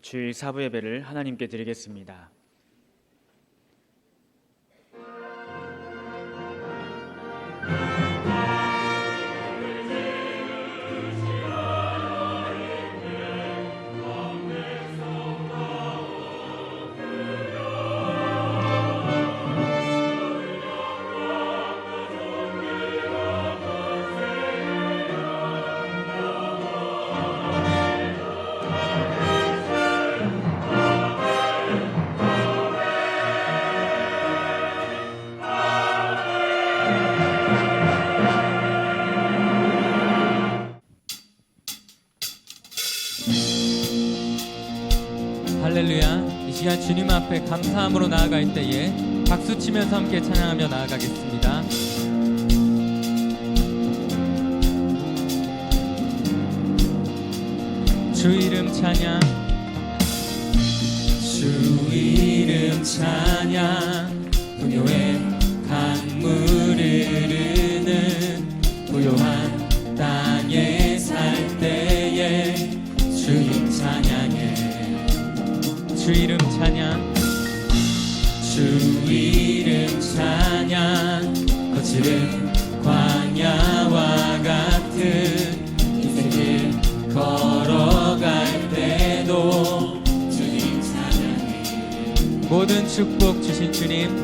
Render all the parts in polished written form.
주일 사부 예배를 하나님께 드리겠습니다. 할렐루야. 이 시간 주님 앞에 감사함으로 나아갈 때에 박수치면서 함께 찬양하며 나아가겠습니다. 주 이름 찬양, 주 이름 찬양. 동요의 강물을 흐르는 고요한 땅에 살 때에 주 이름 찬양해. 주 이름 찬양, 주 이름 찬양. 거칠은 광야와 같은 인생길 걸어갈 때도 주님 찬양해. 모든 축복 주신 주님,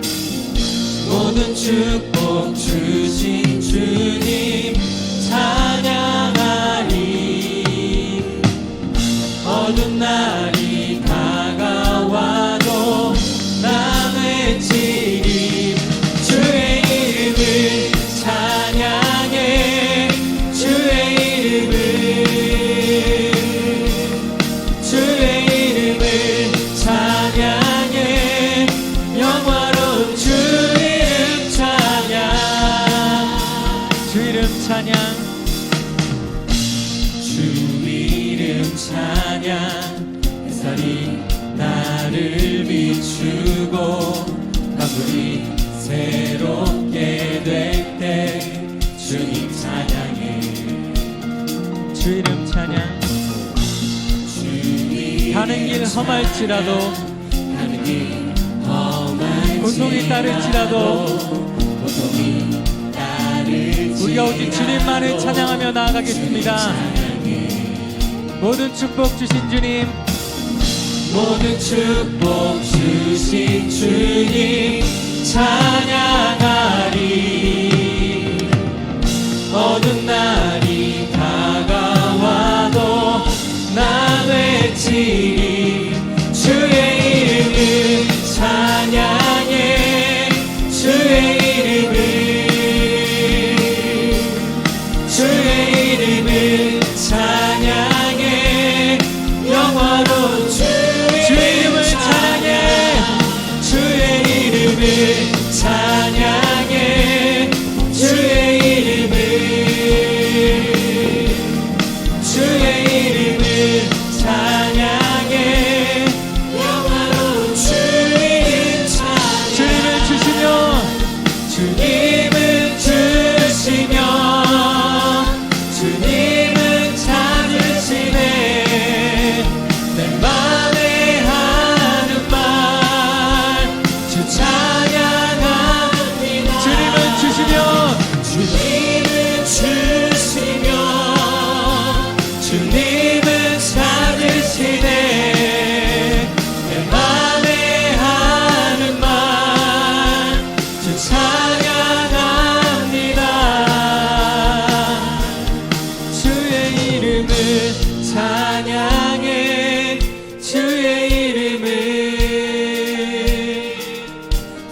모든 축복 주신 주님 찬양하리. 어두운 날이 다가와도 난 외치리. 주의 이름을 찬양해. 주의 이름을, 주의 이름을 찬양해. 영화로운 주 이름 찬양, 주 이름 찬양, 주 이름 찬양. 햇살이 나를 비추고 강물이 새롭게 될 때 주님 찬양해. 주 이름 찬양. 가는 길 험할지라도, 고통이 따를지라도 우리가 오직 주님만을 찬양하며 나아가겠습니다. 모든 축복 주신 주님, 모든 축복 주신 주님 찬양하리. 어두운 날이 다가와도 나 외치리. 주의 이름을 찬양해. 주의 이름을, 주의 이름을 찬양해. 영화로운 주의 이름을 찬양해. 주의 이름을 찬양해. 주의 이름을, 주의 이름을 찬양해. 영화로운 주의 찬양. 주님을 주시며, 주님을 주시며, 주님은 찾으시네. 내 맘에 하는 말 주 찬양합니다. 주님은 주시며, 주님은 주시며, 주님은 찾으시네. 내 맘에 하는 말 주 찬양합니다. 주의 이름을 찬양해. 주의 이름을,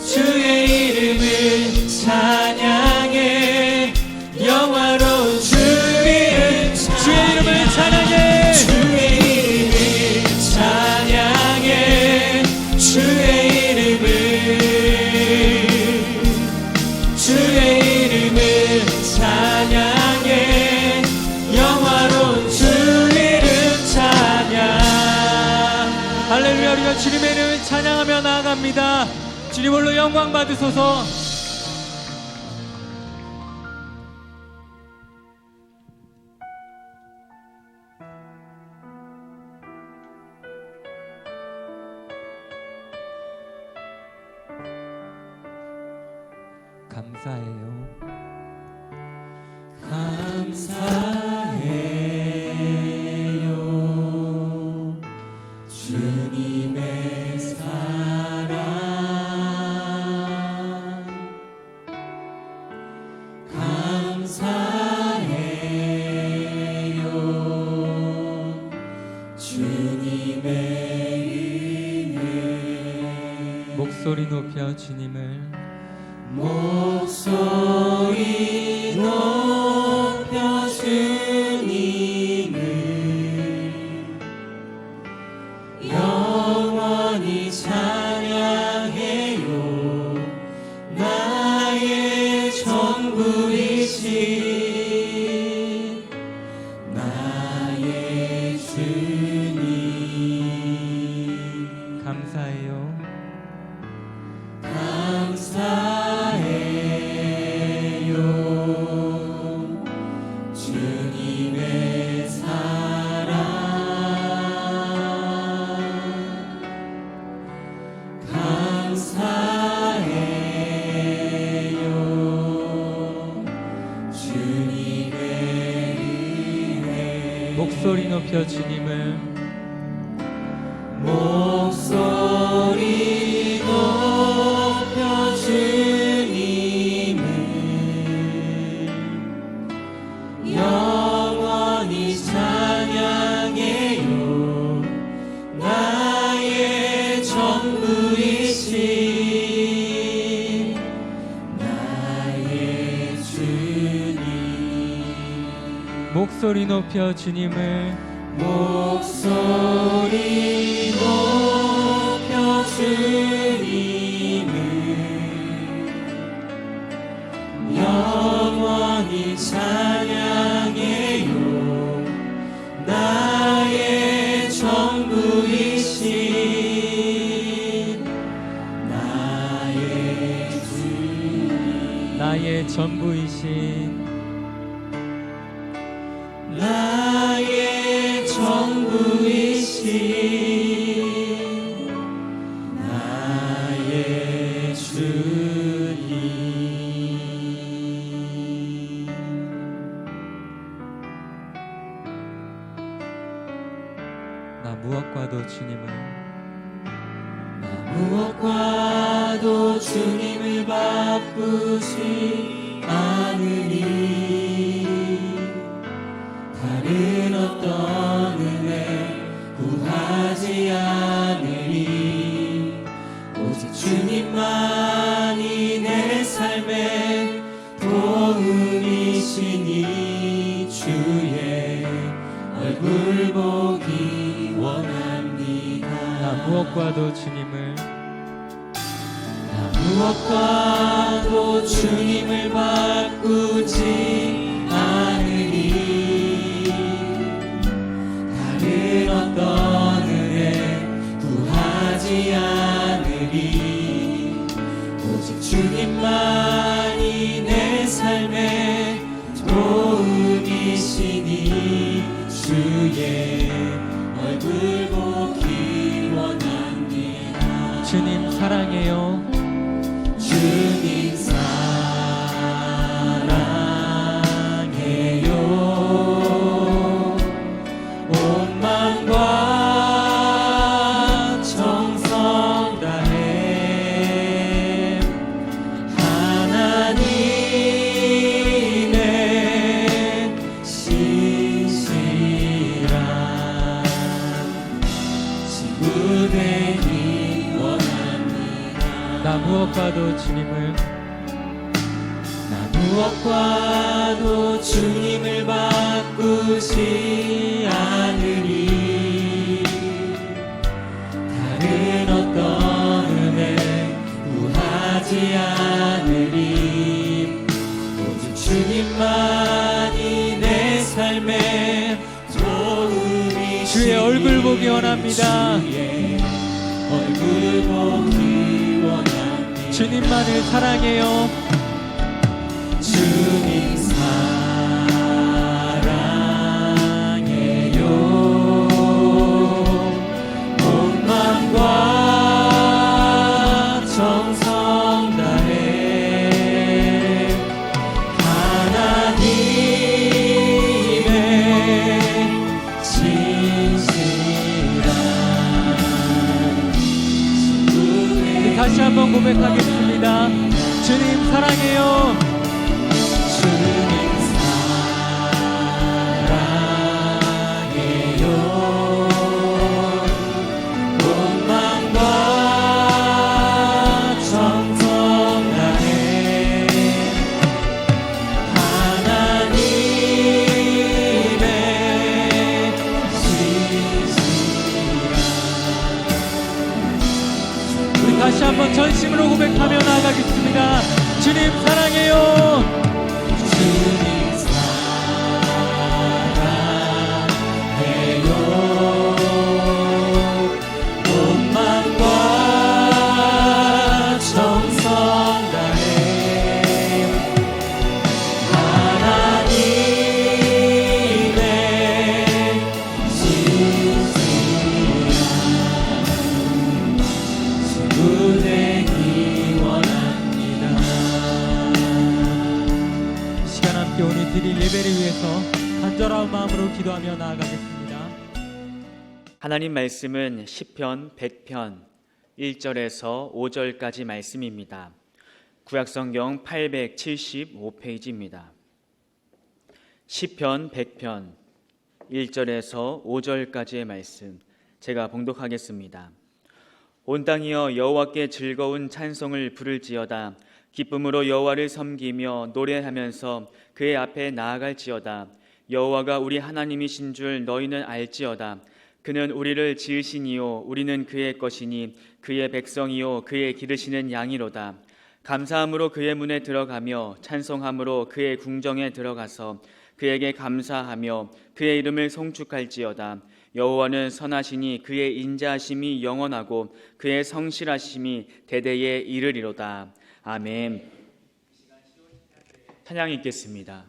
주의 이름을 찬양해. 영화로운 주의 이름을 찬양해. 주의 이름을 찬양해. 주의 이름을, 주의 이름을 찬양해. 영화로운 주 이름 찬양. 할렐루야. 우리가 주님의 이름을 찬양하며 나아갑니다. 주님 홀로 영광 받으소서. 감사해요. 감사해요. 주님의 사랑 감사해요. 주님의 은혜 목소리 높여 주님을 목소리 높여 주님을 영원히 찬양해요. 나의 전부이신 나의 주님 감사해요. 감사해요. 주님의 사랑 감사해요. 주님의 은혜 목소리 높여 주님을 목소리 높여 주님을 영원히 찬양해요. 나의 전부이신 나의 주님 목소리 높여 주님을 목소리 높여 주님을 영원히 찬양해요. 나의 전부이신 나의 주님 나의 전부이신 나의 전부이신 나의 주님 나 무엇과도 주님을 무엇과도 주님을 바꾸지 않으리. 다른 어떤 은혜 구하지 않으리. 오직 주님만이 내 삶의 도움이시니 주의 얼굴 보기 원합니다. 나 무엇과도 주님을 무엇과도 주님을 바꾸지 않으리. 다른 어떤 은혜 구하지 않으리. 오직 주님만이 내 삶의 도움이시니 주의 얼굴 보기 원합니다. 주님 사랑해요. 주님 사랑해요. 온 마음과 정성 다해 하나님의 신실한 친구 되기 원합니다. 나 무엇과도 주님을 무엇과도 주님을 바꾸지 않으리. 다른 어떤 은혜 구하지 않으리. 오직 주님만이 내 삶의 도움이시니 주의 얼굴 보기 원합니다. 주의 얼굴 보기 원합니다. 주님만을 사랑해요. 주님 사랑해요. 온 마음과 정성 다해 다시 한번 고백하겠습니다. 주님 사랑해요. 주님 사랑해요. 온 마음과 정성 다해 하나님의 지시라. 우리 다시 한번 전심으로 고백하며 나아가겠습니다. 주님 사랑해요. 주님 사랑해요. 온 마음과 정성 다해 하나님의 지시라. 친구 되기 원합니다. 시간 함께 오늘 드릴 예배를 위해서 간절한 마음으로 기도하며 나아가겠습니다. 하나님 말씀은 시편 100편 1절에서 5절까지 말씀입니다. 구약성경 875페이지입니다. 시편 100편 1절에서 5절까지의 말씀 제가 봉독하겠습니다. 온 땅이여 여호와께 즐거운 찬송을 부를지어다. 기쁨으로 여호와를 섬기며 노래하면서 그의 앞에 나아갈지어다. 여호와가 우리 하나님이신 줄 너희는 알지어다. 그는 우리를 지으시니요 우리는 그의 것이니 그의 백성이요 그의 기르시는 양이로다. 감사함으로 그의 문에 들어가며 찬송함으로 그의 궁정에 들어가서 그에게 감사하며 그의 이름을 송축할지어다. 여호와는 선하시니 그의 인자하심이 영원하고 그의 성실하심이 대대에 이르리로다. 아멘. 찬양 읽겠습니다.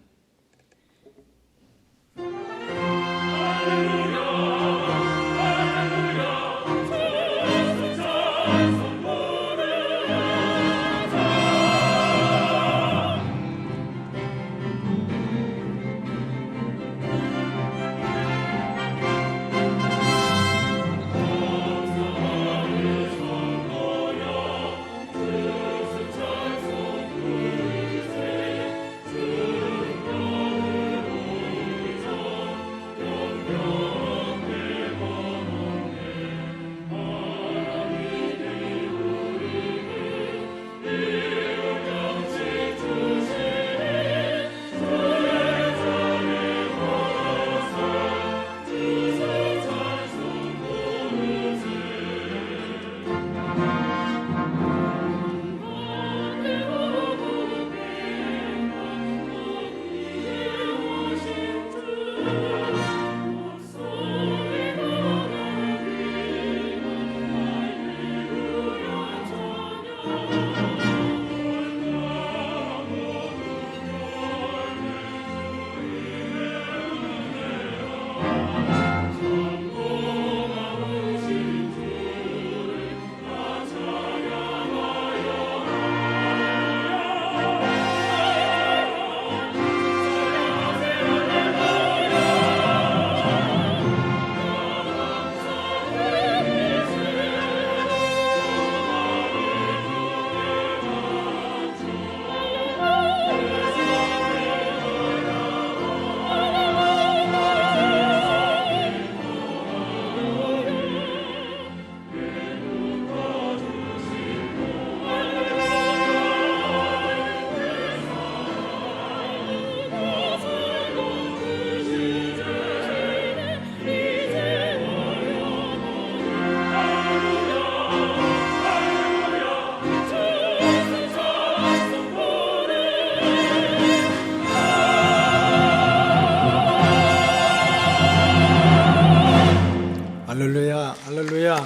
할렐루야, 할렐루야.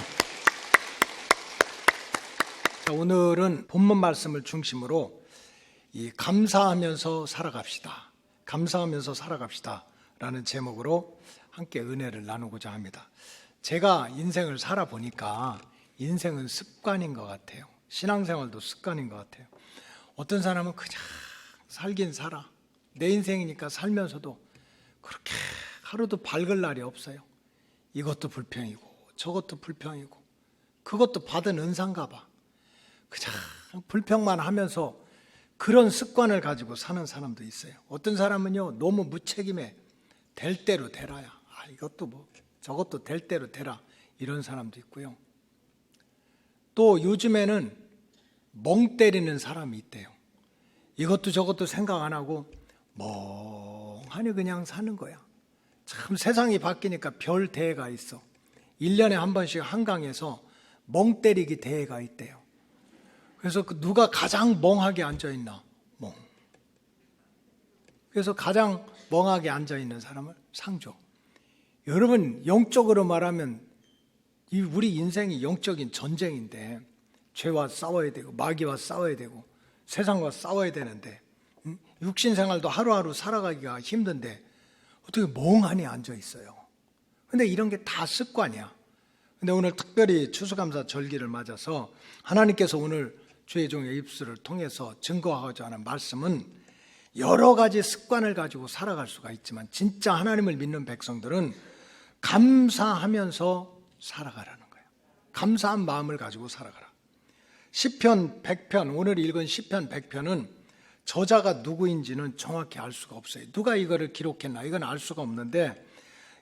자, 오늘은 본문 말씀을 중심으로 이 감사하면서 살아갑시다. 감사하면서 살아갑시다. 라는 제목으로 함께 은혜를 나누고자 합니다. 제가 인생을 살아보니까 인생은 습관인 것 같아요. 신앙생활도 습관인 것 같아요. 어떤 사람은 그냥 살긴 살아. 내 인생이니까 살면서도 그렇게 하루도 밝을 날이 없어요. 이것도 불평이고 저것도 불평이고 그것도 받은 은사인가 봐. 그냥 불평만 하면서 그런 습관을 가지고 사는 사람도 있어요. 어떤 사람은요, 너무 무책임해. 될 대로 되라야. 이것도 뭐 저것도 될 대로 되라. 이런 사람도 있고요. 또 요즘에는 멍 때리는 사람이 있대요. 이것도 저것도 생각 안 하고 멍하니 그냥 사는 거야. 참 세상이 바뀌니까 별 대회가 있어. 1년에 한 번씩 한강에서 멍 때리기 대회가 있대요. 그래서 누가 가장 멍하게 앉아있나? 멍. 그래서 가장 멍하게 앉아있는 사람을 상 줘. 여러분, 영적으로 말하면 우리 인생이 영적인 전쟁인데 죄와 싸워야 되고 마귀와 싸워야 되고 세상과 싸워야 되는데 육신 생활도 하루하루 살아가기가 힘든데 어떻게 멍하니 앉아 있어요. 근데 이런 게 다 습관이야. 근데 오늘 특별히 추수감사 절기를 맞아서 하나님께서 오늘 주의 종의 입술을 통해서 증거하고자 하는 말씀은 여러 가지 습관을 가지고 살아갈 수가 있지만 진짜 하나님을 믿는 백성들은 감사하면서 살아가라는 거예요. 감사한 마음을 가지고 살아가라. 시편 100편, 오늘 읽은 시편 100편은 저자가 누구인지는 정확히 알 수가 없어요. 누가 이거를 기록했나 이건 알 수가 없는데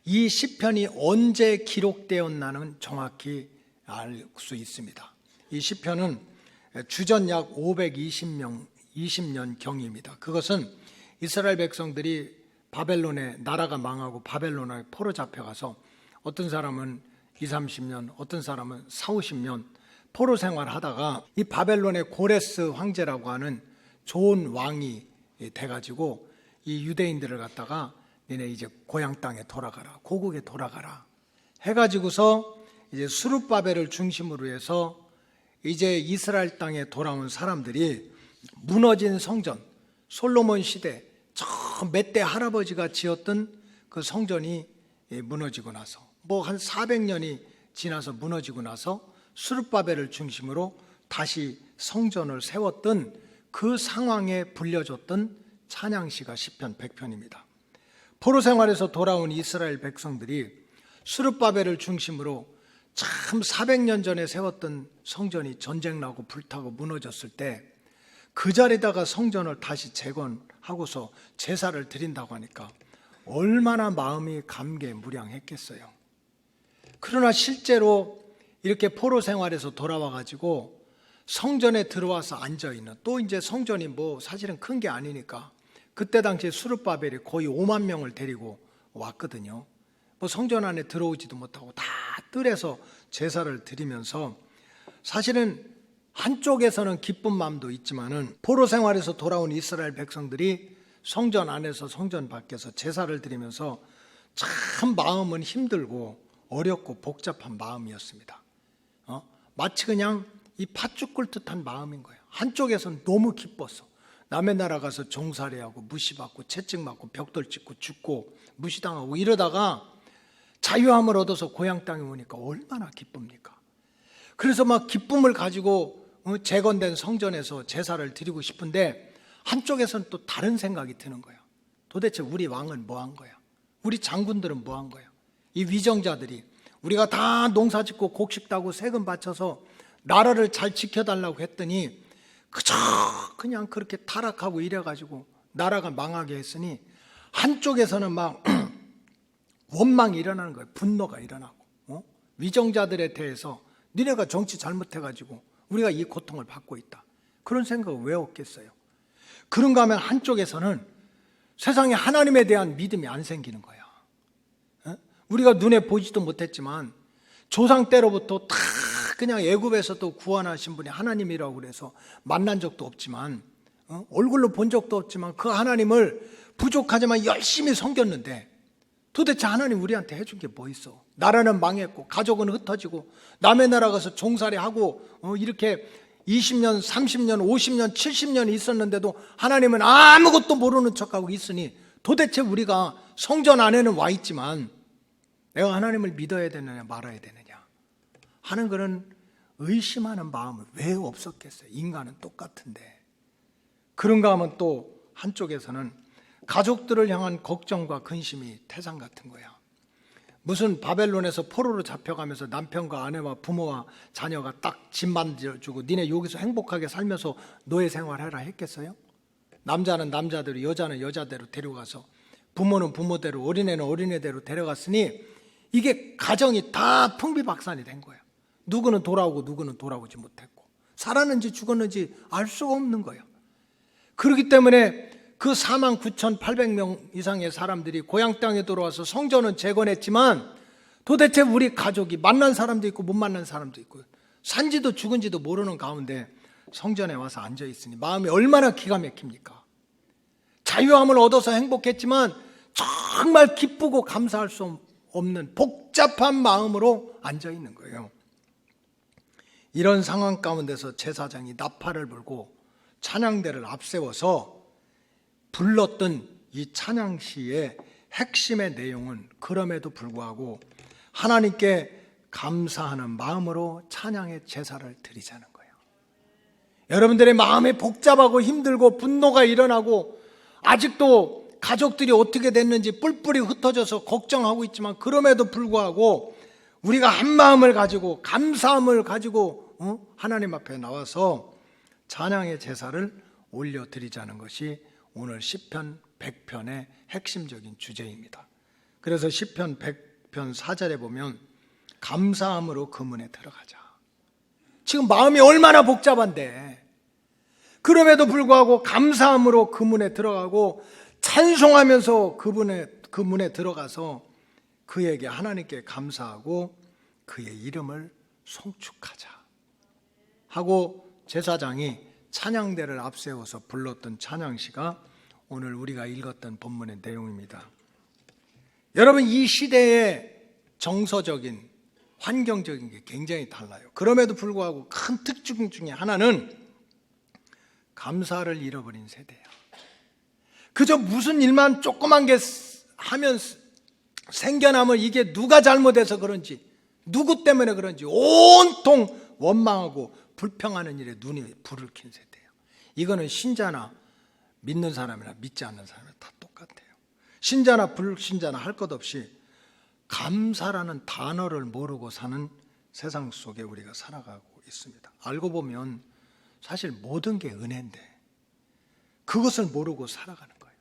이 시편이 언제 기록되었나는 정확히 알 수 있습니다. 이 시편은 주전 약 520년 경입니다. 그것은 이스라엘 백성들이 바벨론에 나라가 망하고 바벨론에 포로 잡혀가서 어떤 사람은 20-30년, 어떤 사람은 40-50년 포로 생활하다가 이 바벨론의 고레스 황제라고 하는 좋은 왕이 돼가지고 이 유대인들을 갖다가 니네 이제 고향 땅에 돌아가라, 고국에 돌아가라 해가지고서 이제 수룹바벨을 중심으로 해서 이제 이스라엘 땅에 돌아온 사람들이 무너진 성전, 솔로몬 시대 저 몇 대 할아버지가 지었던 그 성전이 무너지고 나서 뭐 한 400년이 지나서 무너지고 나서 수룹바벨을 중심으로 다시 성전을 세웠던 그 상황에 불려줬던 찬양시가 시편 100편입니다. 포로 생활에서 돌아온 이스라엘 백성들이 수룹바벨을 중심으로 참 400년 전에 세웠던 성전이 전쟁 나고 불타고 무너졌을 때 그 자리다가 성전을 다시 재건하고서 제사를 드린다고 하니까 얼마나 마음이 감개무량했겠어요. 그러나 실제로 이렇게 포로 생활에서 돌아와 가지고 성전에 들어와서 앉아 있는, 또 이제 성전이 뭐 사실은 큰 게 아니니까 그때 당시에 수룹바벨이 거의 5만 명을 데리고 왔거든요. 뭐 성전 안에 들어오지도 못하고 다 뜰에서 제사를 드리면서 사실은 한쪽에서는 기쁜 마음도 있지만은 포로 생활에서 돌아온 이스라엘 백성들이 성전 안에서 성전 밖에서 제사를 드리면서 참 마음은 힘들고 어렵고 복잡한 마음이었습니다. 마치 그냥 이 팥죽 꿀 듯한 마음인 거예요. 한쪽에서는 너무 기뻤어. 남의 나라 가서 종살이하고 무시받고 채찍맞고 벽돌 찍고 죽고 무시당하고 이러다가 자유함을 얻어서 고향 땅에 오니까 얼마나 기쁩니까? 그래서 막 기쁨을 가지고 재건된 성전에서 제사를 드리고 싶은데 한쪽에서는 또 다른 생각이 드는 거야. 도대체 우리 왕은 뭐 한 거야? 우리 장군들은 뭐 한 거야? 이 위정자들이 우리가 다 농사 짓고 곡식 따고 세금 바쳐서 나라를 잘 지켜달라고 했더니 그저 그냥 그렇게 타락하고 이래가지고 나라가 망하게 했으니 한쪽에서는 막 원망이 일어나는 거예요. 분노가 일어나고 위정자들에 대해서 니네가 정치 잘못해가지고 우리가 이 고통을 받고 있다. 그런 생각을 왜 없겠어요? 그런가 하면 한쪽에서는 세상에 하나님에 대한 믿음이 안 생기는 거야. 우리가 눈에 보지도 못했지만 조상 때로부터 다 그냥 애굽에서 또 구원하신 분이 하나님이라고 그래서 만난 적도 없지만 얼굴로 본 적도 없지만 그 하나님을 부족하지만 열심히 섬겼는데 도대체 하나님 우리한테 해준 게 뭐 있어? 나라는 망했고 가족은 흩어지고 남의 나라 가서 종살이하고 이렇게 20년, 30년, 50년, 70년 있었는데도 하나님은 아무것도 모르는 척하고 있으니 도대체 우리가 성전 안에는 와 있지만 내가 하나님을 믿어야 되느냐 말아야 되느냐 하는 그런 의심하는 마음은 왜 없었겠어요? 인간은 똑같은데. 그런가 하면 또 한쪽에서는 가족들을 향한 걱정과 근심이 태산 같은 거야. 무슨 바벨론에서 포로로 잡혀가면서 남편과 아내와 부모와 자녀가 딱 집 만들어주고 니네 여기서 행복하게 살면서 노예 생활해라 했겠어요? 남자는 남자대로 여자는 여자대로 데려가서 부모는 부모대로 어린애는 어린애대로 데려갔으니 이게 가정이 다 풍비박산이 된 거예요. 누구는 돌아오고 누구는 돌아오지 못했고 살았는지 죽었는지 알 수가 없는 거예요. 그렇기 때문에 그 49,800명 이상의 사람들이 고향 땅에 돌아와서 성전은 재건했지만 도대체 우리 가족이 만난 사람도 있고 못 만난 사람도 있고 산지도 죽은지도 모르는 가운데 성전에 와서 앉아 있으니 마음이 얼마나 기가 막힙니까? 자유함을 얻어서 행복했지만 정말 기쁘고 감사할 수 없는 복잡한 마음으로 앉아 있는 거예요. 이런 상황 가운데서 제사장이 나팔을 불고 찬양대를 앞세워서 불렀던 이 찬양시의 핵심의 내용은 그럼에도 불구하고 하나님께 감사하는 마음으로 찬양의 제사를 드리자는 거예요. 여러분들의 마음이 복잡하고 힘들고 분노가 일어나고 아직도 가족들이 어떻게 됐는지 뿔뿔이 흩어져서 걱정하고 있지만 그럼에도 불구하고 우리가 한 마음을 가지고 감사함을 가지고 하나님 앞에 나와서 찬양의 제사를 올려드리자는 것이 오늘 시편 100편의 핵심적인 주제입니다. 그래서 시편 100편 4절에 보면 감사함으로 그 문에 들어가자. 지금 마음이 얼마나 복잡한데 그럼에도 불구하고 감사함으로 그 문에 들어가고 찬송하면서 그 문에 들어가서 그에게 하나님께 감사하고 그의 이름을 송축하자 하고 제사장이 찬양대를 앞세워서 불렀던 찬양시가 오늘 우리가 읽었던 본문의 내용입니다. 여러분, 이 시대의 정서적인 환경적인 게 굉장히 달라요. 그럼에도 불구하고 큰 특징 중에 하나는 감사를 잃어버린 세대예요. 그저 무슨 일만 조그만 게 하면 생겨나면 이게 누가 잘못해서 그런지 누구 때문에 그런지 온통 원망하고 불평하는 일에 눈이 불을 킨 세대예요. 이거는 신자나 믿는 사람이나 믿지 않는 사람이나 다 똑같아요. 신자나 불신자나 할 것 없이 감사라는 단어를 모르고 사는 세상 속에 우리가 살아가고 있습니다. 알고 보면 사실 모든 게 은혜인데 그것을 모르고 살아가는 거예요.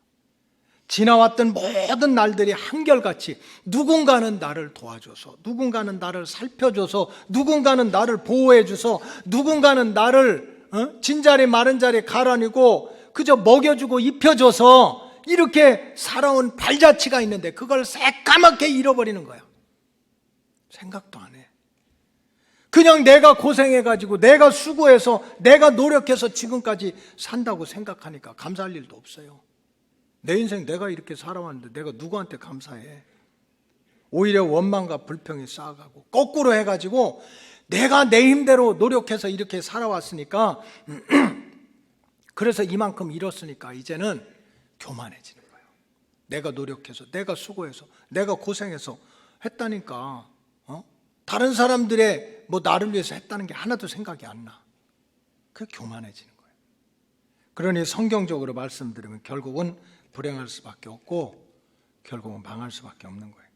지나왔던 모든 날들이 한결같이 누군가는 나를 도와줘서 누군가는 나를 살펴줘서 누군가는 나를 보호해줘서 누군가는 나를 진자리 마른 자리 가라니고 그저 먹여주고 입혀줘서 이렇게 살아온 발자취가 있는데 그걸 새까맣게 잃어버리는 거야. 생각도 안 해. 그냥 내가 고생해가지고 내가 수고해서 내가 노력해서 지금까지 산다고 생각하니까 감사할 일도 없어요. 내 인생 내가 이렇게 살아왔는데 내가 누구한테 감사해? 오히려 원망과 불평이 쌓아가고 거꾸로 해가지고 내가 내 힘대로 노력해서 이렇게 살아왔으니까 그래서 이만큼 잃었으니까 이제는 교만해지는 거예요. 내가 노력해서 내가 수고해서 내가 고생해서 했다니까 다른 사람들의 나를 위해서 했다는 게 하나도 생각이 안 나. 그게 교만해지는 거예요. 그러니 성경적으로 말씀드리면 결국은 불행할 수밖에 없고 결국은 망할 수밖에 없는 거예요.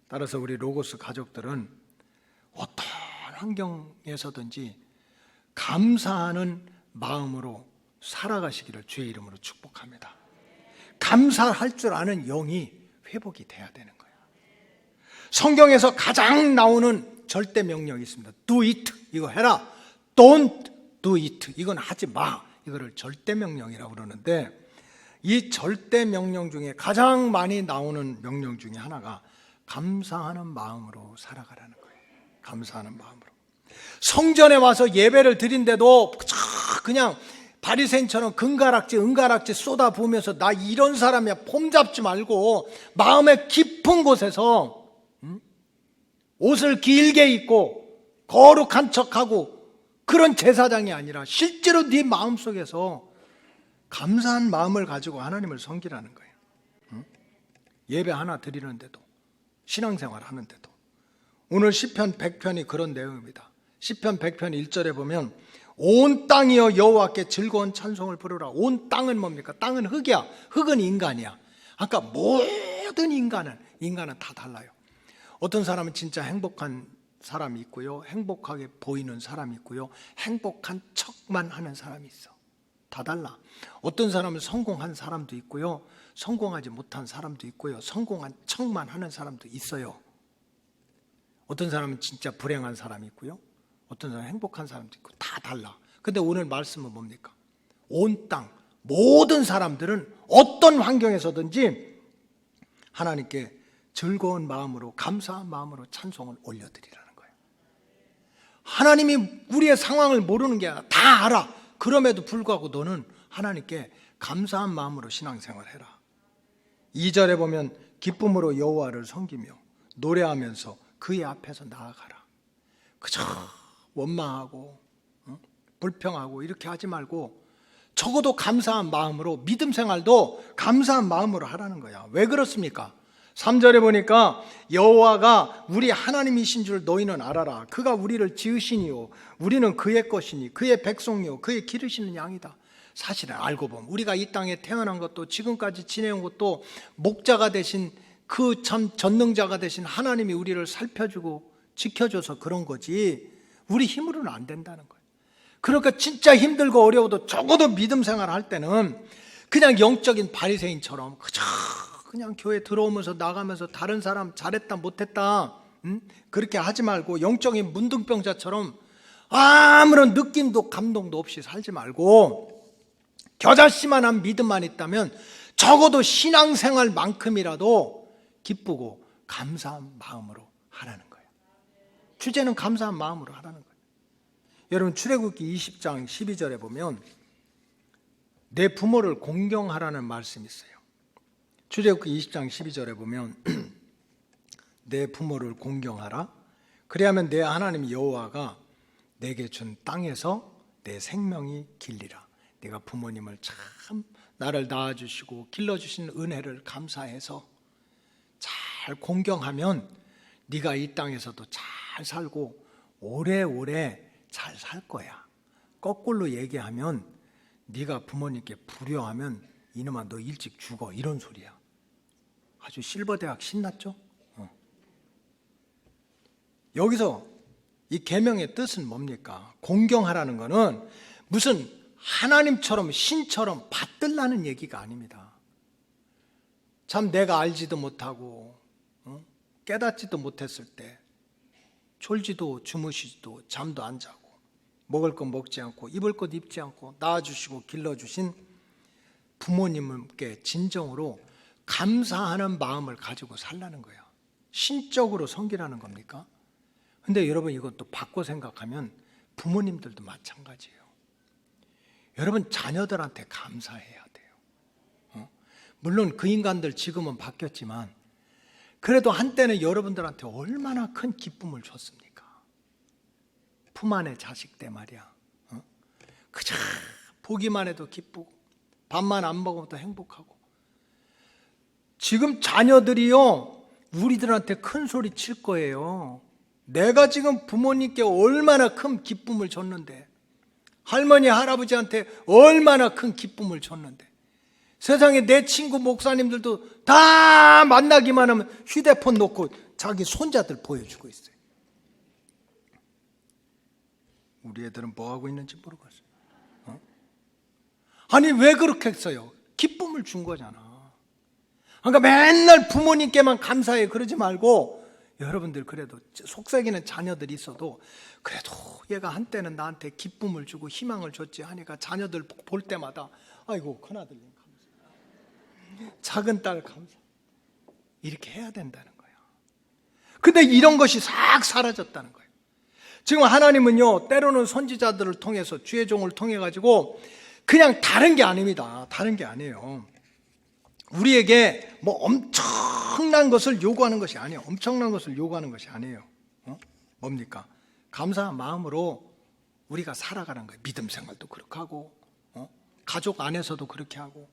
따라서 우리 로고스 가족들은 어떤 환경에서든지 감사하는 마음으로 살아가시기를 주의 이름으로 축복합니다. 감사할 줄 아는 영이 회복이 돼야 되는 거예요. 성경에서 가장 나오는 절대 명령이 있습니다. Do it, 이거 해라. Don't do it, 이건 하지 마. 이거를 절대 명령이라고 그러는데 이 절대 명령 중에 가장 많이 나오는 명령 중에 하나가 감사하는 마음으로 살아가라는 거예요. 감사하는 마음으로. 성전에 와서 예배를 드린데도 그냥 바리새인처럼 은가락지 쏟아부으면서 나 이런 사람이야 폼 잡지 말고 마음의 깊은 곳에서 옷을 길게 입고 거룩한 척하고 그런 제사장이 아니라 실제로 네 마음속에서 감사한 마음을 가지고 하나님을 섬기라는 거예요. 예배 하나 드리는데도 신앙생활 하는데도 오늘 시편 100편이 그런 내용입니다. 시편 100편 1절에 보면 온 땅이여 여호와께 즐거운 찬송을 부르라. 온 땅은 뭡니까? 땅은 흙이야. 흙은 인간이야. 아까 모든 인간은 다 달라요. 어떤 사람은 진짜 행복한 사람이 있고요, 행복하게 보이는 사람이 있고요, 행복한 척만 하는 사람이 있어. 다 달라. 어떤 사람은 성공한 사람도 있고요, 성공하지 못한 사람도 있고요, 성공한 척만 하는 사람도 있어요. 어떤 사람은 진짜 불행한 사람이 있고요, 어떤 사람은 행복한 사람도 있고, 다 달라. 근데 오늘 말씀은 뭡니까? 온 땅 모든 사람들은 어떤 환경에서든지 하나님께 즐거운 마음으로, 감사한 마음으로 찬송을 올려드리라는 거예요. 하나님이 우리의 상황을 모르는 게 아니라 다 알아. 그럼에도 불구하고 너는 하나님께 감사한 마음으로 신앙생활 해라. 2절에 보면 기쁨으로 여호와를 섬기며 노래하면서 그의 앞에서 나아가라. 그저 원망하고 불평하고 이렇게 하지 말고 적어도 감사한 마음으로, 믿음 생활도 감사한 마음으로 하라는 거야. 왜 그렇습니까? 3절에 보니까 여호와가 우리 하나님이신 줄 너희는 알아라. 그가 우리를 지으시니요 우리는 그의 것이니 그의 백성이요 그의 기르시는 양이다. 사실은 알고 보면 우리가 이 땅에 태어난 것도 지금까지 지내온 것도 목자가 되신 그 참 전능자가 되신 하나님이 우리를 살펴주고 지켜줘서 그런 거지 우리 힘으로는 안 된다는 거예요. 그러니까 진짜 힘들고 어려워도 적어도 믿음 생활할 때는 그냥 영적인 바리새인처럼 그냥 교회 들어오면서 나가면서 다른 사람 잘했다 못했다 그렇게 하지 말고, 영적인 문둥병자처럼 아무런 느낌도 감동도 없이 살지 말고 겨자씨만한 믿음만 있다면 적어도 신앙생활만큼이라도 기쁘고 감사한 마음으로 하라는 거예요. 주제는 감사한 마음으로 하라는 거예요. 여러분 출애굽기 20장 12절에 보면 내 부모를 공경하라는 말씀이 있어요. 출애굽기 20장 12절에 보면 내 부모를 공경하라. 그래야면 내 하나님 여호와가 내게 준 땅에서 내 생명이 길리라. 내가 부모님을 참 나를 낳아주시고 길러주신 은혜를 감사해서 잘 공경하면 네가 이 땅에서도 잘 살고 오래오래 잘 살 거야. 거꾸로 얘기하면 네가 부모님께 불효하면 이놈아 너 일찍 죽어, 이런 소리야. 아주 실버대학 신났죠? 여기서 이 계명의 뜻은 뭡니까? 공경하라는 거는 무슨 하나님처럼 신처럼 받들라는 얘기가 아닙니다. 참 내가 알지도 못하고 깨닫지도 못했을 때 졸지도 주무시지도 잠도 안 자고 먹을 것 먹지 않고 입을 것 입지 않고 낳아주시고 길러주신 부모님께 진정으로 감사하는 마음을 가지고 살라는 거야. 신적으로 섬기라는 겁니까? 근데 여러분 이것도 바꿔 생각하면 부모님들도 마찬가지예요. 여러분 자녀들한테 감사해야 돼요. 물론 그 인간들 지금은 바뀌었지만 그래도 한때는 여러분들한테 얼마나 큰 기쁨을 줬습니까? 품 안에 자식 때 말이야. 그저 보기만 해도 기쁘고 밥만 안 먹어도 행복하고. 지금 자녀들이요 우리들한테 큰 소리 칠 거예요. 내가 지금 부모님께 얼마나 큰 기쁨을 줬는데, 할머니 할아버지한테 얼마나 큰 기쁨을 줬는데, 세상에 내 친구 목사님들도 다 만나기만 하면 휴대폰 놓고 자기 손자들 보여주고 있어요. 우리 애들은 뭐 하고 있는지 모르겠어요. 아니 왜 그렇게 했어요? 기쁨을 준 거잖아. 그러니까 맨날 부모님께만 감사해 그러지 말고, 여러분들 그래도 속삭이는 자녀들이 있어도 그래도 얘가 한때는 나한테 기쁨을 주고 희망을 줬지 하니까 자녀들 볼 때마다 아이고 큰아들님 감사, 작은 딸 감사, 이렇게 해야 된다는 거예요. 근데 이런 것이 싹 사라졌다는 거예요. 지금 하나님은요 때로는 선지자들을 통해서 주의 종을 통해 가지고 그냥 다른 게 아닙니다. 다른 게 아니에요. 우리에게 뭐 엄청난 것을 요구하는 것이 아니에요. 엄청난 것을 요구하는 것이 아니에요. 뭡니까? 감사한 마음으로 우리가 살아가는 거예요. 믿음 생활도 그렇게 하고 가족 안에서도 그렇게 하고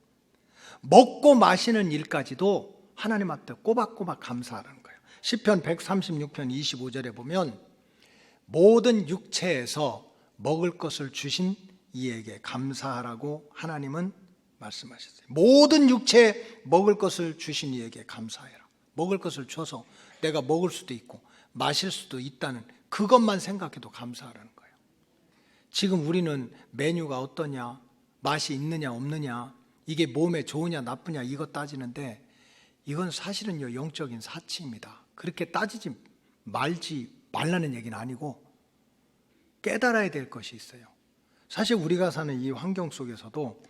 먹고 마시는 일까지도 하나님 앞에 꼬박꼬박 감사하는 거예요. 시편 136편 25절에 보면 모든 육체에서 먹을 것을 주신 이에게 감사하라고 하나님은 말씀하셨어요. 모든 육체에 먹을 것을 주신 이에게 감사해라. 먹을 것을 줘서 내가 먹을 수도 있고 마실 수도 있다는 그것만 생각해도 감사하라는 거예요. 지금 우리는 메뉴가 어떠냐, 맛이 있느냐 없느냐, 이게 몸에 좋으냐 나쁘냐 이거 따지는데, 이건 사실은요 영적인 사치입니다. 그렇게 따지지 말라는 얘기는 아니고 깨달아야 될 것이 있어요. 사실 우리가 사는 이 환경 속에서도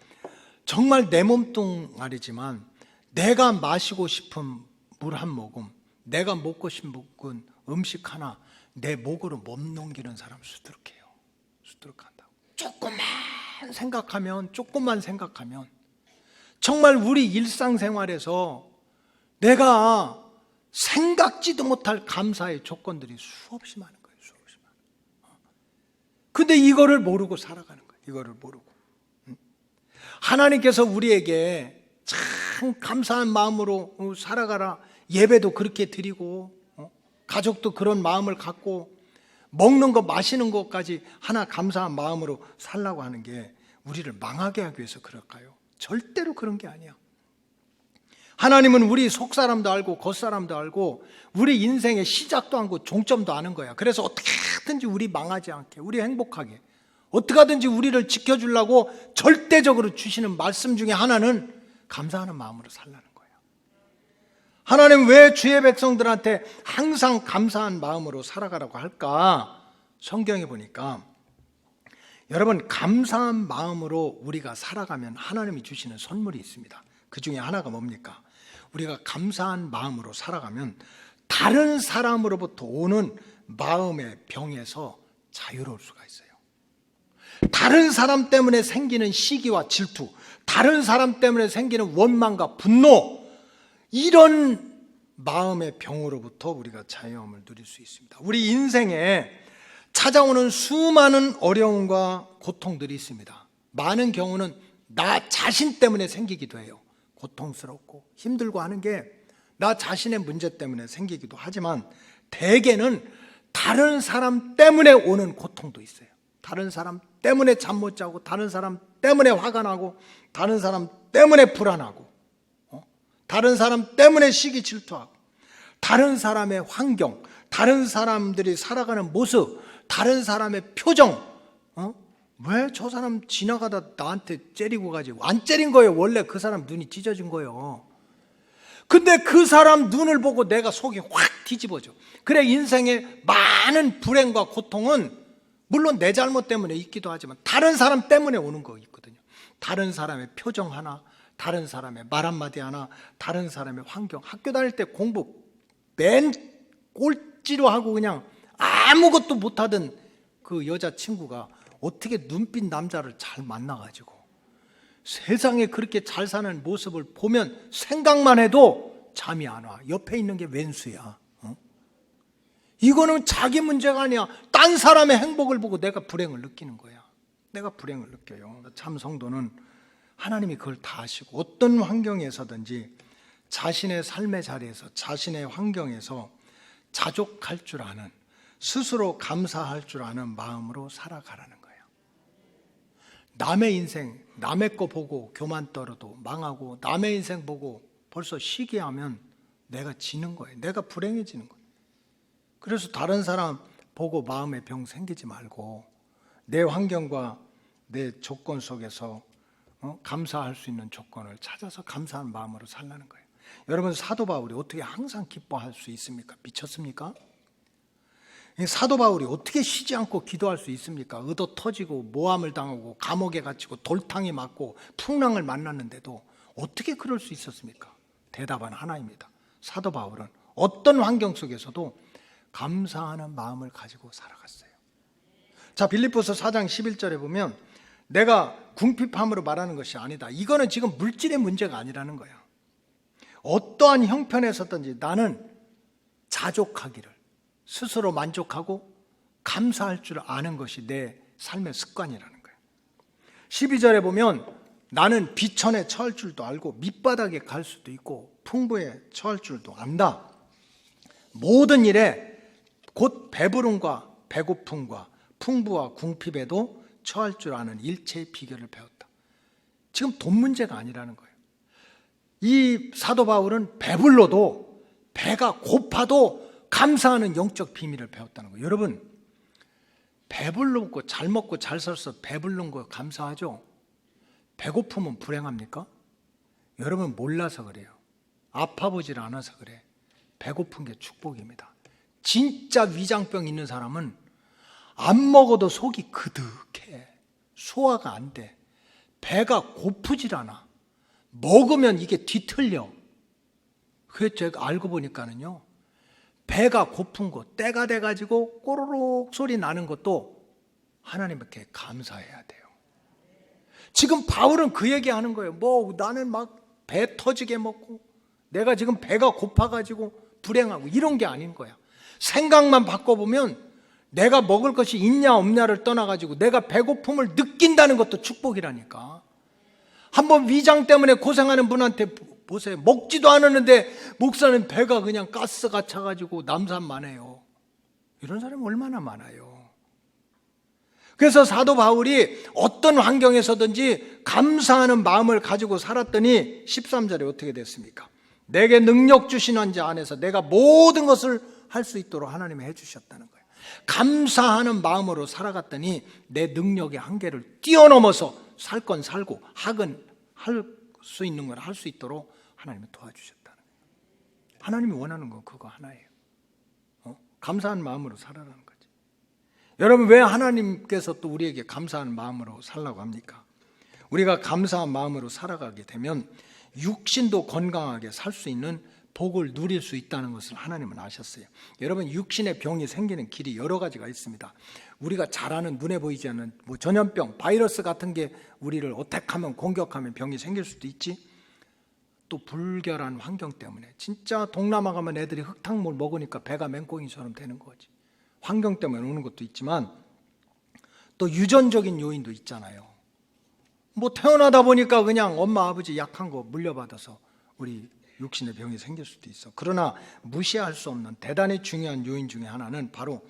정말 내 몸뚱아리지만 내가 마시고 싶은 물 한 모금, 내가 먹고 싶은 음식 하나 내 목으로 못 넘기는 사람 수두룩해요. 수두룩한다고. 조금만 생각하면 정말 우리 일상생활에서 내가 생각지도 못할 감사의 조건들이 수없이 많은 거예요. 수없이 많은. 근데 이거를 모르고 살아가는 거예요. 이거를 모르고. 하나님께서 우리에게 참 감사한 마음으로 살아가라. 예배도 그렇게 드리고 가족도 그런 마음을 갖고 먹는 것 마시는 것까지 하나 감사한 마음으로 살라고 하는 게 우리를 망하게 하기 위해서 그럴까요? 절대로 그런 게 아니야. 하나님은 우리 속사람도 알고 겉사람도 알고 우리 인생의 시작도 알고 종점도 아는 거야. 그래서 어떻게든지 우리 망하지 않게, 우리 행복하게, 어떻게 하든지 우리를 지켜주려고 절대적으로 주시는 말씀 중에 하나는 감사하는 마음으로 살라는 거예요. 하나님 왜 주의 백성들한테 항상 감사한 마음으로 살아가라고 할까? 성경에 보니까 여러분, 감사한 마음으로 우리가 살아가면 하나님이 주시는 선물이 있습니다. 그 중에 하나가 뭡니까? 우리가 감사한 마음으로 살아가면 다른 사람으로부터 오는 마음의 병에서 자유로울 수가 있어요. 다른 사람 때문에 생기는 시기와 질투, 다른 사람 때문에 생기는 원망과 분노, 이런 마음의 병으로부터 우리가 자유함을 누릴 수 있습니다. 우리 인생에 찾아오는 수많은 어려움과 고통들이 있습니다. 많은 경우는 나 자신 때문에 생기기도 해요. 고통스럽고 힘들고 하는 게 나 자신의 문제 때문에 생기기도 하지만 대개는 다른 사람 때문에 오는 고통도 있어요. 다른 사람 때문에 잠 못 자고, 다른 사람 때문에 화가 나고, 다른 사람 때문에 불안하고, 다른 사람 때문에 시기 질투하고, 다른 사람의 환경, 다른 사람들이 살아가는 모습, 다른 사람의 표정, 왜 저 사람 지나가다 나한테 째리고 가지? 안 째린 거예요. 원래 그 사람 눈이 찢어진 거예요. 근데 그 사람 눈을 보고 내가 속이 확 뒤집어져. 그래, 인생의 많은 불행과 고통은 물론 내 잘못 때문에 있기도 하지만 다른 사람 때문에 오는 거 있거든요. 다른 사람의 표정 하나, 다른 사람의 말 한마디 하나, 다른 사람의 환경. 학교 다닐 때 공부 맨 꼴찌로 하고 그냥 아무것도 못하던 그 여자친구가 어떻게 눈빛 남자를 잘 만나가지고 세상에 그렇게 잘 사는 모습을 보면 생각만 해도 잠이 안 와. 옆에 있는 게 왼수야. 이거는 자기 문제가 아니야. 딴 사람의 행복을 보고 내가 불행을 느끼는 거야. 내가 불행을 느껴요. 참 성도는 하나님이 그걸 다 아시고 어떤 환경에서든지 자신의 삶의 자리에서, 자신의 환경에서 자족할 줄 아는, 스스로 감사할 줄 아는 마음으로 살아가라는 거예요. 남의 인생, 남의 거 보고 교만 떨어도 망하고, 남의 인생 보고 벌써 시기하면 내가 지는 거예요. 내가 불행해지는 거예요. 그래서 다른 사람 보고 마음의 병 생기지 말고 내 환경과 내 조건 속에서 감사할 수 있는 조건을 찾아서 감사한 마음으로 살라는 거예요. 여러분, 사도 바울이 어떻게 항상 기뻐할 수 있습니까? 미쳤습니까? 사도 바울이 어떻게 쉬지 않고 기도할 수 있습니까? 의도 터지고 모함을 당하고 감옥에 갇히고 돌탕에 맞고 풍랑을 만났는데도 어떻게 그럴 수 있었습니까? 대답은 하나입니다. 사도 바울은 어떤 환경 속에서도 감사하는 마음을 가지고 살아갔어요. 자, 빌립보서 4장 11절에 보면 내가 궁핍함으로 말하는 것이 아니다. 이거는 지금 물질의 문제가 아니라는 거야. 어떠한 형편에서든지 나는 자족하기를, 스스로 만족하고 감사할 줄 아는 것이 내 삶의 습관이라는 거예요. 12절에 보면 나는 비천에 처할 줄도 알고 밑바닥에 갈 수도 있고 풍부에 처할 줄도 안다. 모든 일에 곧 배부름과 배고픔과 풍부와 궁핍에도 처할 줄 아는 일체의 비결을 배웠다. 지금 돈 문제가 아니라는 거예요. 이 사도 바울은 배불러도 배가 고파도 감사하는 영적 비밀을 배웠다는 거예요. 여러분, 배불른 거, 잘 먹고 잘 살아서 배불른 거 감사하죠? 배고프면 불행합니까? 여러분 몰라서 그래요. 아파보질 않아서 그래. 배고픈 게 축복입니다. 진짜 위장병 있는 사람은 안 먹어도 속이 그득해. 소화가 안 돼. 배가 고프질 않아. 먹으면 이게 뒤틀려. 그래서 제가 알고 보니까는요, 배가 고픈 거, 때가 돼가지고 꼬르륵 소리 나는 것도 하나님께 감사해야 돼요. 지금 바울은 그 얘기 하는 거예요. 뭐 나는 막 배 터지게 먹고 내가 지금 배가 고파가지고 불행하고 이런 게 아닌 거야. 생각만 바꿔보면 내가 먹을 것이 있냐 없냐를 떠나가지고 내가 배고픔을 느낀다는 것도 축복이라니까. 한번 위장 때문에 고생하는 분한테 보세요. 먹지도 않았는데 목사는 배가 그냥 가스가 차가지고 남산만 해요. 이런 사람이 얼마나 많아요. 그래서 사도 바울이 어떤 환경에서든지 감사하는 마음을 가지고 살았더니 13절에 어떻게 됐습니까? 내게 능력 주시는 자 안에서 내가 모든 것을 할 수 있도록 하나님이 해주셨다는 거예요. 감사하는 마음으로 살아갔더니 내 능력의 한계를 뛰어넘어서 살 건 살고 학은 할 수 있는 걸 할 수 있도록 하나님이 도와주셨다는 거예요. 하나님이 원하는 건 그거 하나예요. 감사한 마음으로 살아라는 거지. 여러분, 왜 하나님께서 또 우리에게 감사한 마음으로 살라고 합니까? 우리가 감사한 마음으로 살아가게 되면 육신도 건강하게 살 수 있는 복을 누릴 수 있다는 것을 하나님은 아셨어요. 여러분, 육신의 병이 생기는 길이 여러 가지가 있습니다. 우리가 잘 아는 눈에 보이지 않는 뭐 전염병, 바이러스 같은 게 우리를 어택하면 공격하면 병이 생길 수도 있지. 또 불결한 환경 때문에 진짜 동남아 가면 애들이 흙탕물 먹으니까 배가 맹꽁이처럼 되는 거지. 환경 때문에 오는 것도 있지만 또 유전적인 요인도 있잖아요. 뭐 태어나다 보니까 그냥 엄마 아버지 약한 거 물려받아서 우리 육신의 병이 생길 수도 있어. 그러나 무시할 수 없는 대단히 중요한 요인 중에 하나는 바로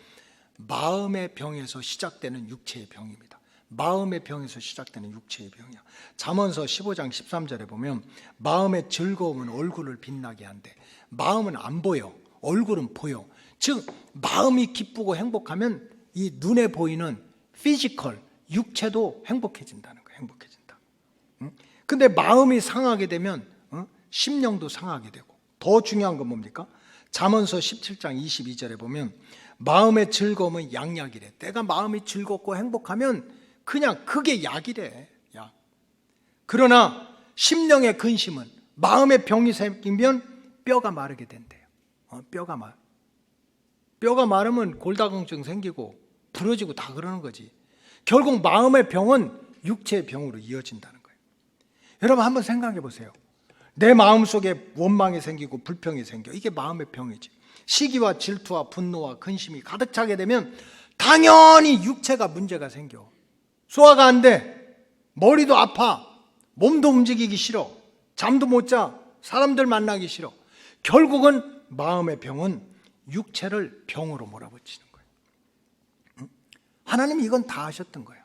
마음의 병에서 시작되는 육체의 병입니다. 마음의 병에서 시작되는 육체의 병이야. 잠언서 15장 13절에 보면 마음의 즐거움은 얼굴을 빛나게 한대. 마음은 안 보여, 얼굴은 보여. 즉 마음이 기쁘고 행복하면 이 눈에 보이는 피지컬, 육체도 행복해진다는 거예요. 행복해진다. 근데 마음이 상하게 되면 심령도 상하게 되고, 더 중요한 건 뭡니까? 잠언서 17장 22절에 보면 마음의 즐거움은 양약이래. 내가 마음이 즐겁고 행복하면 그냥 그게 약이래. 약. 그러나 심령의 근심은, 마음의 병이 생기면 뼈가 마르게 된대요. 뼈가 마르면 골다공증 생기고 부러지고 다 그러는 거지. 결국 마음의 병은 육체의 병으로 이어진다는 거예요. 여러분 한번 생각해 보세요. 내 마음속에 원망이 생기고 불평이 생겨. 이게 마음의 병이지. 시기와 질투와 분노와 근심이 가득 차게 되면 당연히 육체가 문제가 생겨. 소화가 안 돼. 머리도 아파. 몸도 움직이기 싫어. 잠도 못 자. 사람들 만나기 싫어. 결국은 마음의 병은 육체를 병으로 몰아붙이는 거예요. 하나님이 이건 다 하셨던 거예요.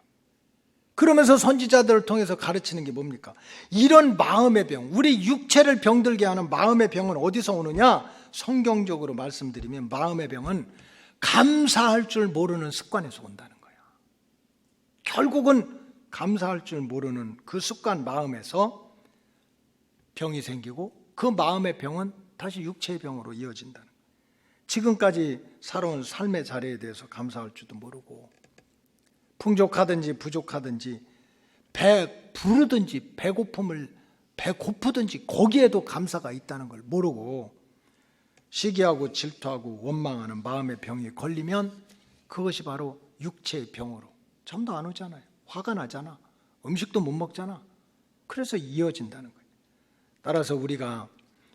그러면서 선지자들을 통해서 가르치는 게 뭡니까? 이런 마음의 병, 우리 육체를 병들게 하는 마음의 병은 어디서 오느냐? 성경적으로 말씀드리면 마음의 병은 감사할 줄 모르는 습관에서 온다는 거예요. 결국은 감사할 줄 모르는 그 습관 마음에서 병이 생기고 그 마음의 병은 다시 육체의 병으로 이어진다는 거예요. 지금까지 살아온 삶의 자리에 대해서 감사할 줄도 모르고, 풍족하든지 부족하든지 배 부르든지 배 고프든지 거기에도 감사가 있다는 걸 모르고 시기하고 질투하고 원망하는 마음의 병이 걸리면 그것이 바로 육체의 병으로 잠도 안 오잖아요. 화가 나잖아. 음식도 못 먹잖아. 그래서 이어진다는 거예요. 따라서 우리가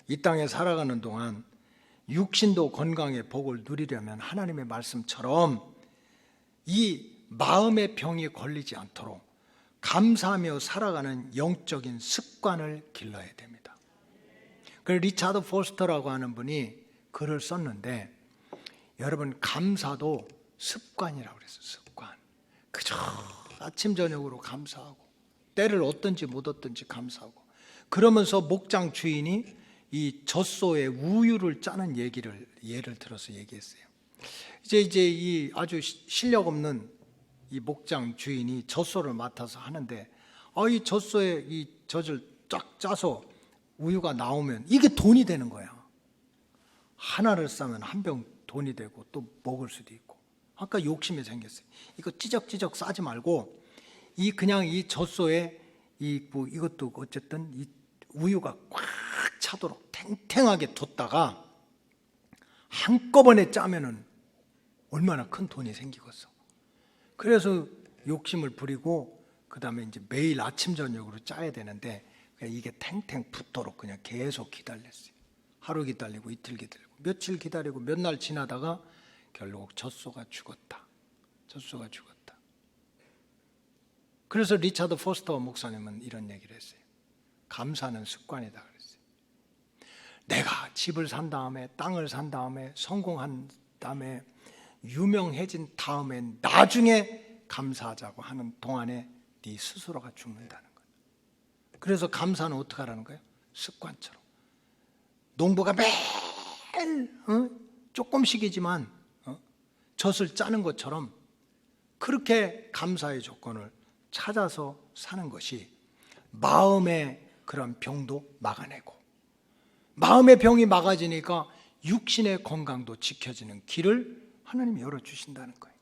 이 땅에 살아가는 동안 육신도 건강의 복을 누리려면 하나님의 말씀처럼 이 마음의 병이 걸리지 않도록 감사하며 살아가는 영적인 습관을 길러야 됩니다. 그 리차드 포스터라고 하는 분이 글을 썼는데, 여러분 감사도 습관이라고 그랬어요. 습관. 그저 아침 저녁으로 감사하고 때를 얻든지 못 얻든지 감사하고, 그러면서 목장 주인이 이 젖소에 우유를 짜는 얘기를 예를 들어서 얘기했어요. 이제 이 아주 실력 없는 이 목장 주인이 젖소를 맡아서 하는데, 이 젖소에 이 젖을 쫙 짜서 우유가 나오면 이게 돈이 되는 거야. 하나를 싸면 한 병 돈이 되고 또 먹을 수도 있고. 아까 욕심이 생겼어요. 이거 찌적찌적 싸지 말고 그냥 이 젖소에 이것도 어쨌든 이 우유가 꽉 차도록 탱탱하게 뒀다가 한꺼번에 짜면은 얼마나 큰 돈이 생기겠어. 그래서 욕심을 부리고 그다음에 이제 매일 아침 저녁으로 짜야 되는데 이게 탱탱 붙도록 그냥 계속 기다렸어요. 하루 기다리고 이틀 기다리고 며칠 기다리고 몇 날 지나다가 결국 젖소가 죽었다. 젖소가 죽었다. 그래서 리차드 포스터 목사님은 이런 얘기를 했어요. 감사는 습관이다 그랬어요. 내가 집을 산 다음에 땅을 산 다음에 성공한 다음에 유명해진 다음에 나중에 감사하자고 하는 동안에 네 스스로가 죽는다는 거예요. 그래서 감사는 어떻게 하라는 거예요? 습관처럼. 농부가 매일 조금씩이지만 젖을 짜는 것처럼 그렇게 감사의 조건을 찾아서 사는 것이 마음의 그런 병도 막아내고, 마음의 병이 막아지니까 육신의 건강도 지켜지는 길을 하나님이 열어주신다는 거예요.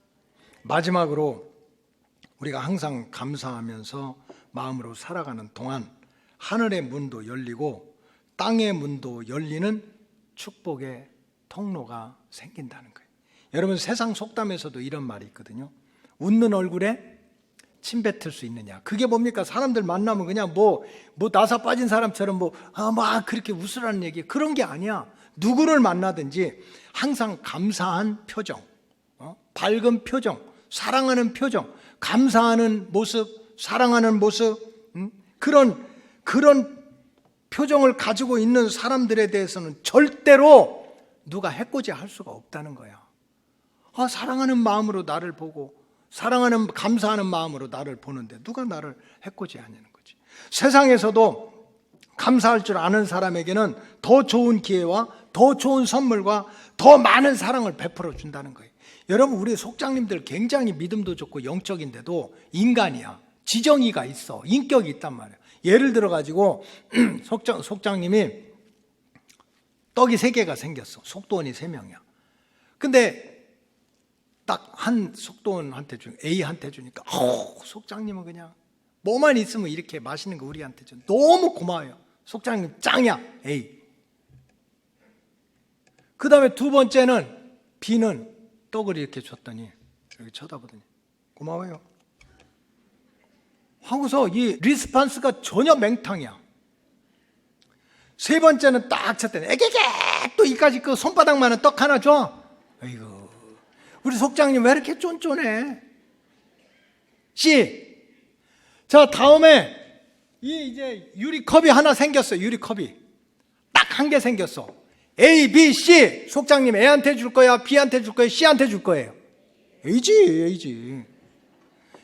마지막으로 우리가 항상 감사하면서 마음으로 살아가는 동안 하늘의 문도 열리고 땅의 문도 열리는 축복의 통로가 생긴다는 거예요. 여러분, 세상 속담에서도 이런 말이 있거든요. 웃는 얼굴에 침 뱉을 수 있느냐. 그게 뭡니까? 사람들 만나면 그냥 뭐 나사 빠진 사람처럼 막 그렇게 웃으라는 얘기, 그런 게 아니야. 누구를 만나든지 항상 감사한 표정, 밝은 표정, 사랑하는 표정, 감사하는 모습, 사랑하는 모습, 그런 표정을 가지고 있는 사람들에 대해서는 절대로 누가 해코지 할 수가 없다는 거야. 사랑하는 마음으로 나를 보고 사랑하는 감사하는 마음으로 나를 보는데 누가 나를 해코지 하냐는 거지. 세상에서도 감사할 줄 아는 사람에게는 더 좋은 기회와 더 좋은 선물과 더 많은 사랑을 베풀어 준다는 거예요. 여러분, 우리 속장님들 굉장히 믿음도 좋고 영적인데도 인간이야. 지정의가 있어. 인격이 있단 말이야. 예를 들어 가지고 속장님이 떡이 3개가 생겼어. 속도원이 3명이야. 근데 딱 한 속도원한테 A한테 주니까 속장님은 그냥 뭐만 있으면 이렇게 맛있는 거 우리한테 줘. 너무 고마워요. 속장님 짱이야. A. 그 다음에 두 번째는 B는 떡을 이렇게 줬더니 이렇게 쳐다보더니 고마워요 하고서 이 리스판스가 전혀 맹탕이야. 세 번째는 딱 쳤더니 애기게 또 이까지 그 손바닥만한 떡 하나 줘. 아이고, 우리 속장님 왜 이렇게 쫀쫀해? C. 자, 다음에 이제 유리컵이 하나 생겼어. 유리컵이 딱 한 개 생겼어. A, B, C. 속장님 A한테 줄 거야, B한테 줄 거야, C한테 줄 거예요? A지.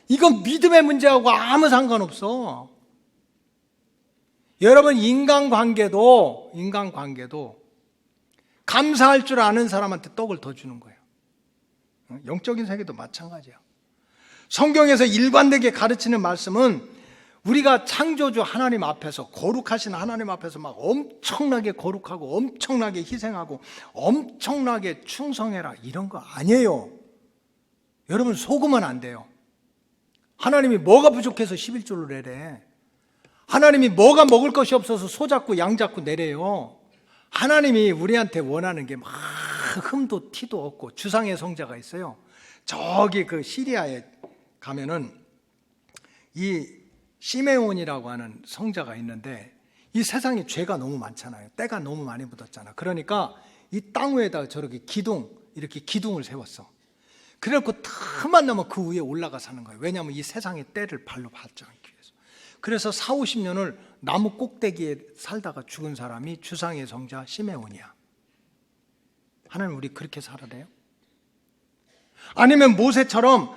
이건 믿음의 문제하고 아무 상관없어. 여러분, 인간관계도 감사할 줄 아는 사람한테 떡을 더 주는 거예요. 영적인 세계도 마찬가지야. 성경에서 일관되게 가르치는 말씀은 우리가 창조주 하나님 앞에서, 거룩하신 하나님 앞에서 막 엄청나게 거룩하고 엄청나게 희생하고 엄청나게 충성해라 이런 거 아니에요. 여러분, 속으면 안 돼요. 하나님이 뭐가 부족해서 11조를 내래. 하나님이 뭐가 먹을 것이 없어서 소 잡고 양 잡고 내래요. 하나님이 우리한테 원하는 게 막 흠도 티도 없고, 주상의 성자가 있어요. 저기 그 시리아에 가면은 이 시메온이라고 하는 성자가 있는데, 이 세상에 죄가 너무 많잖아요. 때가 너무 많이 묻었잖아. 그러니까 이 땅 위에다가 저렇게 이렇게 기둥을 세웠어. 그래갖고 틈만 나면 그 위에 올라가 사는 거예요. 왜냐하면 이 세상의 때를 발로 밟지 않기 위해서. 그래서 40-50년을 나무 꼭대기에 살다가 죽은 사람이 주상의 성자 시메온이야. 하나님, 우리 그렇게 살아야 돼요? 아니면 모세처럼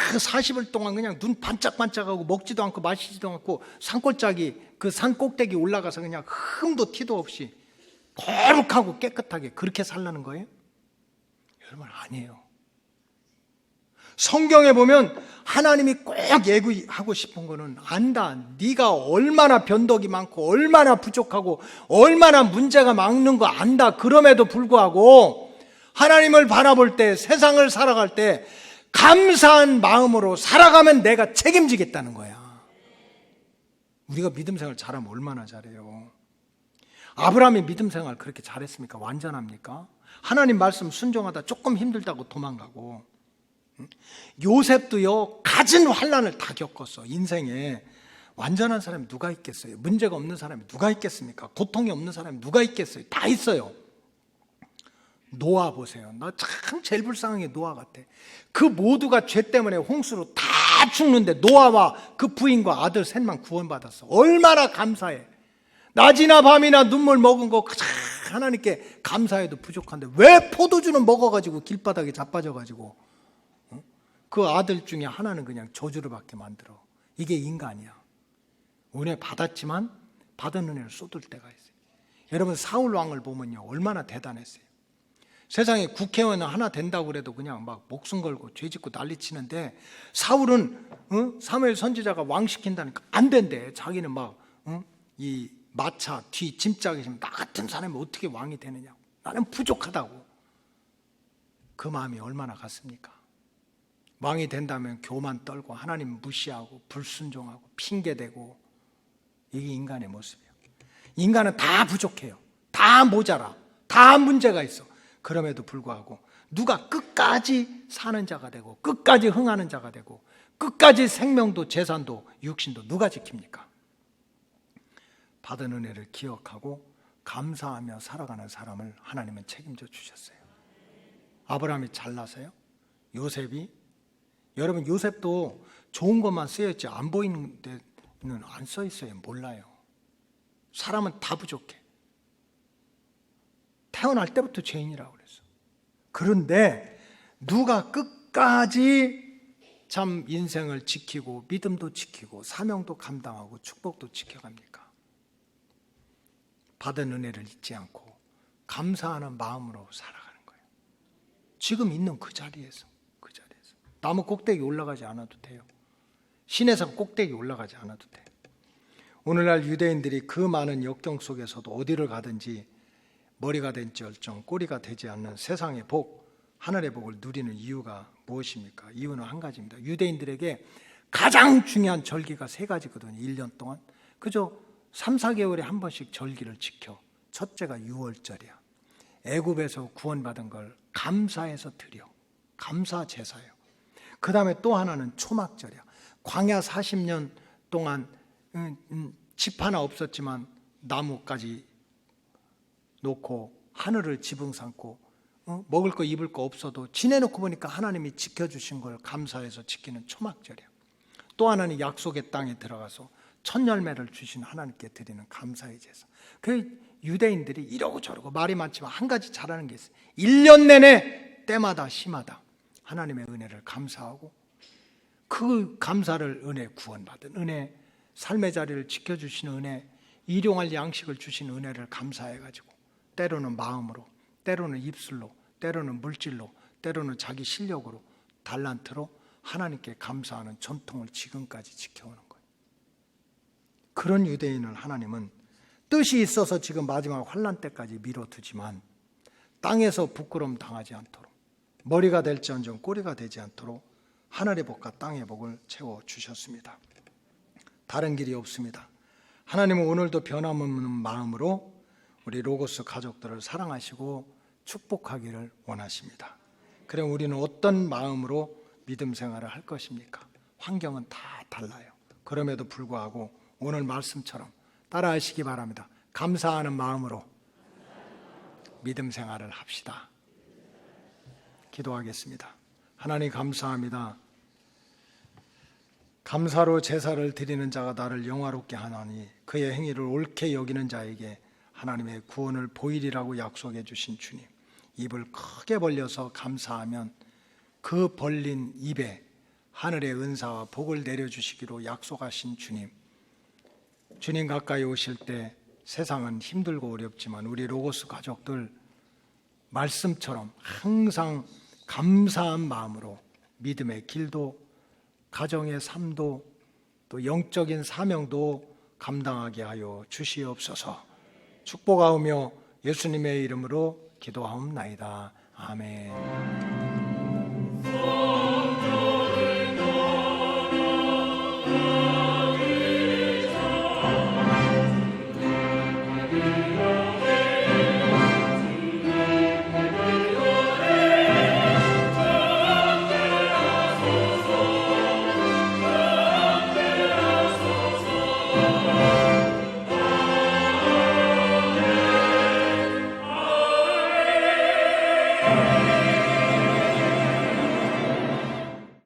그 40일 동안 그냥 눈 반짝반짝하고 먹지도 않고 마시지도 않고 산골짜기 그 산 꼭대기 올라가서 그냥 흠도 티도 없이 거룩하고 깨끗하게 그렇게 살라는 거예요? 여러분, 아니에요. 성경에 보면 하나님이 꼭 예고하고 싶은 거는 안다. 네가 얼마나 변덕이 많고 얼마나 부족하고 얼마나 문제가 많은 거 안다. 그럼에도 불구하고 하나님을 바라볼 때, 세상을 살아갈 때 감사한 마음으로 살아가면 내가 책임지겠다는 거야. 우리가 믿음 생활 잘하면 얼마나 잘해요. 아브라함이 믿음 생활 그렇게 잘했습니까? 완전합니까? 하나님 말씀 순종하다 조금 힘들다고 도망가고, 요셉도요 갖은 환난을 다 겪었어. 인생에 완전한 사람이 누가 있겠어요? 문제가 없는 사람이 누가 있겠습니까? 고통이 없는 사람이 누가 있겠어요? 다 있어요. 노아 보세요. 나 참 제일 불쌍한 게 노아 같아. 그 모두가 죄 때문에 홍수로 다 죽는데 노아와 그 부인과 아들 셋만 구원받았어. 얼마나 감사해. 낮이나 밤이나 눈물 머금 거 하나님께 감사해도 부족한데 왜 포도주는 먹어가지고 길바닥에 자빠져가지고 그 아들 중에 하나는 그냥 저주를 받게 만들어. 이게 인간이야. 은혜 받았지만 받은 은혜를 쏟을 때가 있어요. 여러분, 사울 왕을 보면요 얼마나 대단했어요. 세상에 국회의원 하나 된다고 그래도 그냥 막 목숨 걸고 죄짓고 난리치는데, 사울은 사무엘 선지자가 왕 시킨다니까 안 된대. 자기는 막 이 마차 뒤 짐짝에 지금 나 같은 사람이 어떻게 왕이 되느냐고, 나는 부족하다고. 그 마음이 얼마나 갔습니까? 왕이 된다면 교만 떨고 하나님 무시하고 불순종하고 핑계대고, 이게 인간의 모습이에요. 인간은 다 부족해요. 다 모자라. 다 문제가 있어. 그럼에도 불구하고 누가 끝까지 사는 자가 되고 끝까지 흥하는 자가 되고 끝까지 생명도 재산도 육신도 누가 지킵니까? 받은 은혜를 기억하고 감사하며 살아가는 사람을 하나님은 책임져 주셨어요. 아브라함이 잘나서요? 요셉이? 여러분, 요셉도 좋은 것만 쓰였지 안 보이는 데는 안 써 있어요. 몰라요. 사람은 다 부족해. 태어날 때부터 죄인이라고 그랬어. 그런데 누가 끝까지 참 인생을 지키고 믿음도 지키고 사명도 감당하고 축복도 지켜갑니까? 받은 은혜를 잊지 않고 감사하는 마음으로 살아가는 거예요. 지금 있는 그 자리에서 나무 꼭대기 올라가지 않아도 돼요. 시내산 꼭대기 올라가지 않아도 돼요. 오늘날 유대인들이 그 많은 역경 속에서도 어디를 가든지 머리가 된지얼정 꼬리가 되지 않는 세상의 복, 하늘의 복을 누리는 이유가 무엇입니까? 이유는 한 가지입니다. 유대인들에게 가장 중요한 절기가 세 가지거든요. 1년 동안 그저 3, 4개월에 한 번씩 절기를 지켜. 첫째가 유월절이야. 애굽에서 구원받은 걸 감사해서 드려. 감사 제사예요. 그 다음에 또 하나는 초막절이야. 광야 40년 동안 집 하나 없었지만 나무까지 놓고 하늘을 지붕 삼고 먹을 거 입을 거 없어도 지내놓고 보니까 하나님이 지켜주신 걸 감사해서 지키는 초막절이야. 또 하나는 약속의 땅에 들어가서 첫 열매를 주신 하나님께 드리는 감사의 제사. 그 유대인들이 이러고 저러고 말이 많지만 한 가지 잘하는 게 있어요. 1년 내내 때마다 시마다 하나님의 은혜를 감사하고 그 감사를 은혜, 구원받은 은혜, 삶의 자리를 지켜주시는 은혜, 일용할 양식을 주신 은혜를 감사해가지고 때로는 마음으로, 때로는 입술로, 때로는 물질로, 때로는 자기 실력으로, 달란트로 하나님께 감사하는 전통을 지금까지 지켜오는 거예요. 그런 유대인을 하나님은 뜻이 있어서 지금 마지막 환난 때까지 미뤄두지만 땅에서 부끄러움 당하지 않도록, 머리가 될지언정 꼬리가 되지 않도록 하늘의 복과 땅의 복을 채워주셨습니다. 다른 길이 없습니다. 하나님은 오늘도 변함없는 마음으로 우리 로고스 가족들을 사랑하시고 축복하기를 원하십니다. 그럼 우리는 어떤 마음으로 믿음 생활을 할 것입니까? 환경은 다 달라요. 그럼에도 불구하고 오늘 말씀처럼 따라하시기 바랍니다. 감사하는 마음으로 믿음 생활을 합시다. 기도하겠습니다. 하나님 감사합니다. 감사로 제사를 드리는 자가 나를 영화롭게 하나니 그의 행위를 옳게 여기는 자에게 하나님의 구원을 보이리라고 약속해 주신 주님, 입을 크게 벌려서 감사하면 그 벌린 입에 하늘의 은사와 복을 내려주시기로 약속하신 주님, 주님 가까이 오실 때 세상은 힘들고 어렵지만 우리 로고스 가족들 말씀처럼 항상 감사한 마음으로 믿음의 길도, 가정의 삶도, 또 영적인 사명도 감당하게 하여 주시옵소서. 축복하오며 예수님의 이름으로 기도하옵나이다. 아멘.